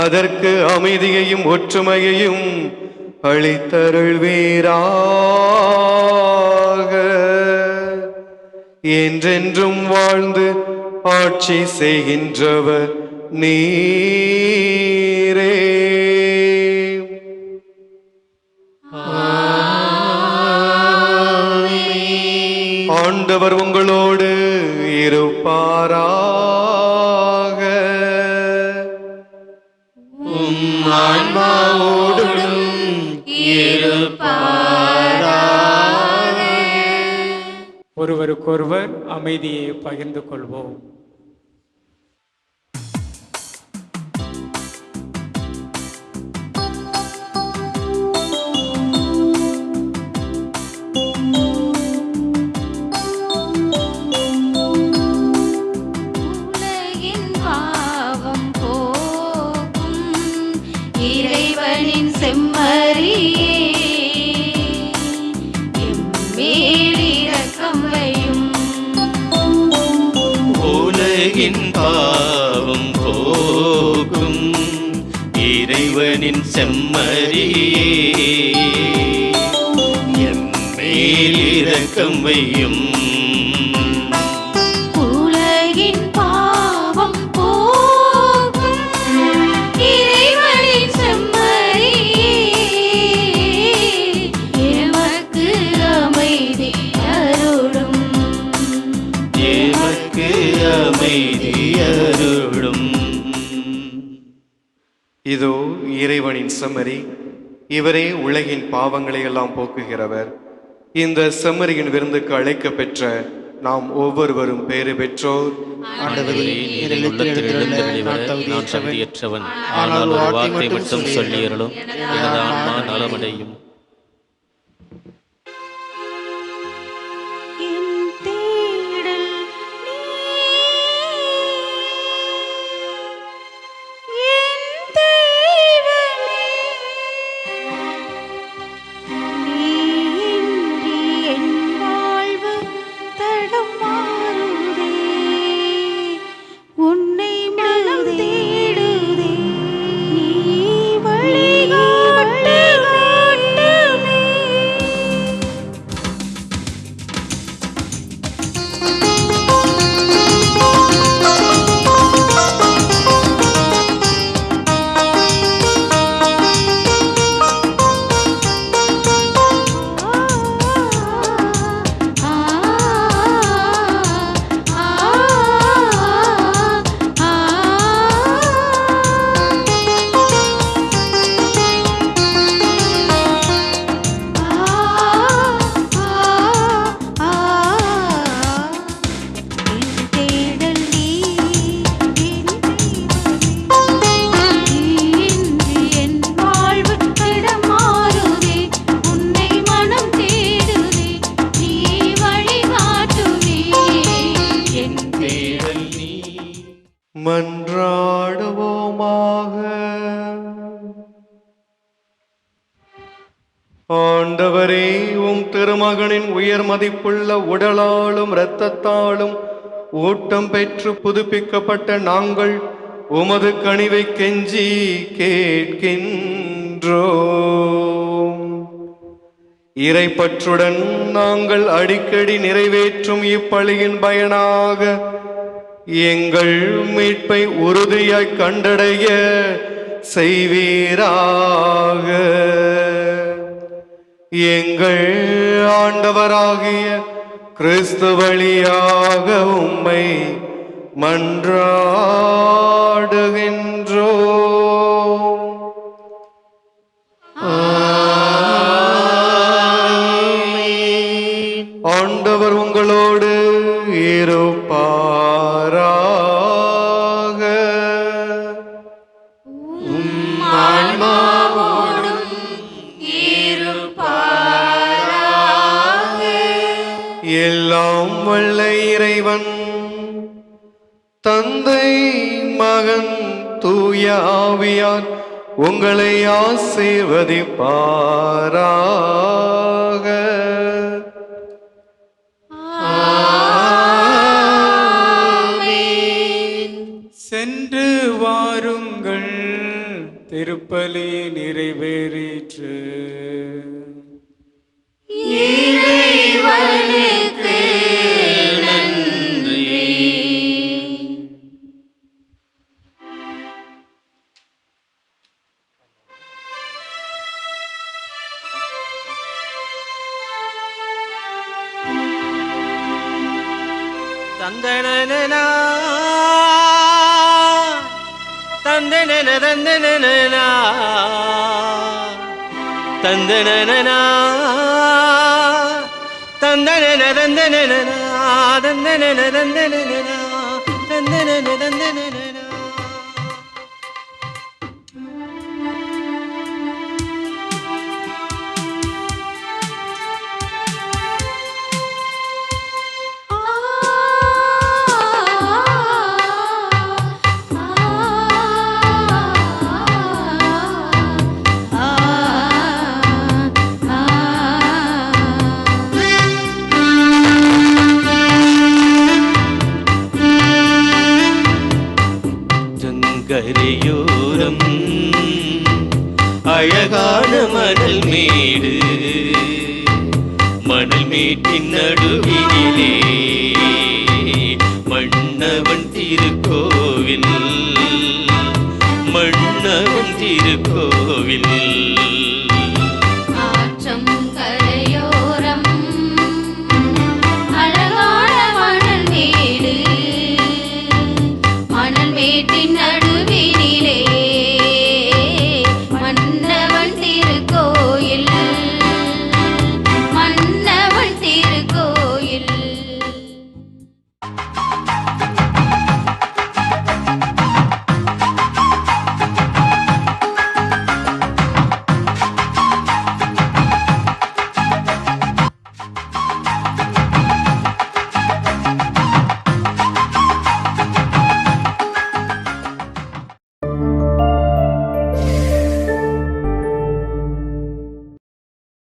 அதற்கு அமைதியையும் ஒற்றுமையையும் அளித்தருள்வீராக. என்றென்றும் வாழ்ந்து ஆட்சி செய்கின்றவர் நீரே. ஆண்டவர் உங்களோடு இருப்பாராக. உம் ஒருவருக்கொருவர் அமைதியை பகிர்ந்து கொள்வோம். உலகின் பாவம் போக்கும் இறைவனின் செம்மறியே, எம்மேல் இரக்கம் வையும். உலகின் பாவம் போக்கும் இறைவனின் செம்மறியே, எம்மேல் இரக்கம் வையும். உலகின் பாவம் போக்கும் இறைவனின் செம்மறியே, எமக்கு அமைதி அருளும். எமக்கு அமைதி அருளும். இதோ இறைவனின் செம்மறி, இவரே உலகின் பாவங்களை எல்லாம் போக்குகிறவர். இந்த செம்மறியின் விருந்துக்கு அழைக்க பெற்ற நாம் ஒவ்வொருவரும் பேறு பெற்றோர். ஆண்டவரே, நீர் இல்லத்தில் எழுந்தருள நான் தகுதியற்றவன், ஆனால் ஒரு வார்த்தை மட்டும் சொல்லியருளும், எனது ஆன்மா நலமடையும். என் தேடல் நீ, என் தேவனே, நீயின்றி என் வாழ்வு தடுமாறுதே. உன்னை மனம் தேடுதே, நீ வழிகாட்டுமே. மன்றாடுவோமாக. ஆண்டவரே, உம் திருமகனின் உயர் மதிப்புள்ள உடலாலும் இரத்தத்தாலும் ஊட்டம் பெற்று புதுப்பிக்கப்பட்ட நாங்கள் உமது கனிவை கெஞ்சி கேட்கின்றோம். இறைப்பற்றுடன் நாங்கள் அடிக்கடி நிறைவேற்றும் இப்பலியின் பயனாக எங்கள் மீட்பை உறுதியாய் கண்டடைய செய்வீராக. எங்கள் ஆண்டவராகிய கிறிஸ்து வழியாக உம்மை மன்றாடுகின்றோம். ஆண்டவர் உங்களோடு இருப்பாராக. ஆன்மாவோடும் இருப்பாராக. எல்லாம் வல்ல இறைவன் தந்தை, மகன், தூய ஆவியார் உங்களை ஆசீர்வதிப்பாராக. சென்று வாருங்கள், திருப்பலி நிறைவேறிற்று. இறைவனுக்கு நன்றி. தந்தனனா தந்தனன தந்தனனா தந்த தந்தனனா தந்தனன தந்தனனா தந்தனன தந்தனனா தந்தனன தந்தனனா. கரையோரம் அழகான மணல் மேடு, மணல் மேட்டின் நடுவினிலே மன்னவன் திருக்கோ